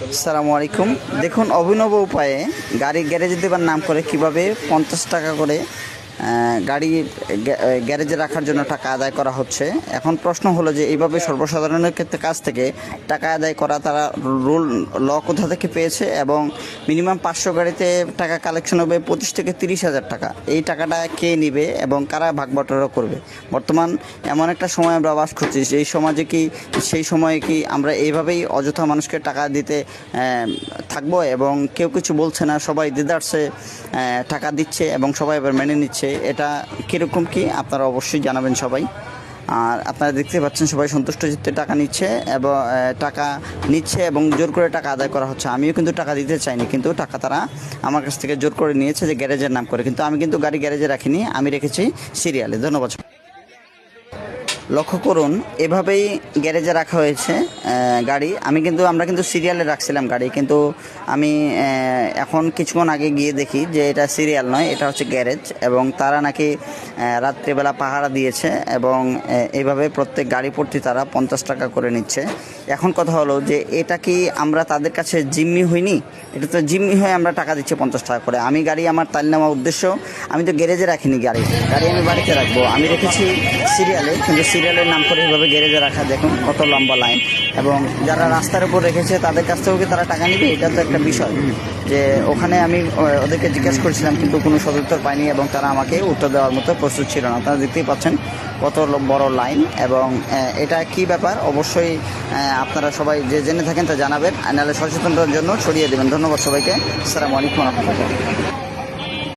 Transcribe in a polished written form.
আসসালামু আলাইকুম। দেখুন, অভিনব উপায়ে গাড়ি গ্যারেজে দেবার নাম করে কিভাবে 50 টাকা করে গাড়ি গ্যারেজে রাখার জন্য টাকা আদায় করা হচ্ছে। এখন প্রশ্ন হলো যে এইভাবে সর্বসাধারণের ক্ষেত্রে কাছ থেকে টাকা আদায় করা তারা রুল কোথা থেকে পেয়েছে, এবং মিনিমাম 500 গাড়িতে টাকা কালেকশন হবে 25 থেকে 30,000 টাকা। এই টাকাটা কে নিবে এবং কারা ভাগ বটরা করবে? বর্তমান এমন একটা সময় আমরা বাস করছি, এই সমাজে কি সেই সময়ে কি আমরা এইভাবেই অযথা মানুষকে টাকা দিতে থাকবো এবং কেউ কিছু বলছে না, সবাই দিদারসে টাকা দিচ্ছে এবং সবাই এবার মেনে নিচ্ছে? এটা কীরকম কি আপনারা অবশ্যই জানাবেন সবাই। আর আপনারা দেখতে পাচ্ছেন সবাই সন্তুষ্ট চিত্তে টাকা নিচ্ছে এবং জোর করে টাকা আদায় করা হচ্ছে। আমিও কিন্তু টাকা দিতে চাইনি, কিন্তু টাকা তারা আমার কাছ থেকে জোর করে নিয়েছে যে গ্যারেজের নাম করে। কিন্তু আমি কিন্তু গাড়ি গ্যারেজে রাখিনি, আমি রেখেছি সিরিয়ালে। ধন্যবাদ। লক্ষ্য করুন, এভাবেই গ্যারেজে রাখা হয়েছে গাড়ি। আমরা কিন্তু সিরিয়ালে রাখছিলাম গাড়ি, কিন্তু আমি এখন কিছুক্ষণ আগে গিয়ে দেখি যে এটা সিরিয়াল নয়, এটা হচ্ছে গ্যারেজ, এবং তারা নাকি রাত্রিবেলা পাহারা দিয়েছে এবং এইভাবে প্রত্যেক গাড়ি প্রতি তারা 50 টাকা করে নিচ্ছে। এখন কথা হলো যে এটা কি আমরা তাদের কাছে জিম্মি হইনি? এটা তো জিম্মি হয়ে আমরা টাকা দিচ্ছি 50 টাকা করে। আমি গাড়ি আমার তাল নেওয়া উদ্দেশ্য, আমি তো গ্যারেজে রাখিনি গাড়ি আমি বাড়িতে রাখবো। আমি রেখেছি সিরিয়ালে, কিন্তু সিরিয়ালের নাম করে এইভাবে গ্যারেজে রাখা, দেখুন কত লম্বা লাইন। এবং যারা রাস্তার উপর রেখেছে তাদের কাছ থেকেও কি তারা টাকা নিবে? এটা তো একটা বিষয়। যে ওখানে আমি ওদেরকে জিজ্ঞাসা করেছিলাম, কিন্তু কোনো সদুত্তর পাইনি এবং তারা আমাকে উত্তর দেওয়ার মতো প্রস্তুত ছিল না। আপনারা দেখতেই পাচ্ছেন কত বড় লাইন। এবং এটা কি ব্যাপার অবশ্যই আপনারা সবাই যে জেনে থাকেন তা জানাবেন, নাহলে সচেতনতার জন্য ছড়িয়ে দেবেন। ধন্যবাদ সবাইকে। আসসালামু আলাইকুম ওয়া রাহমাতুল্লাহ।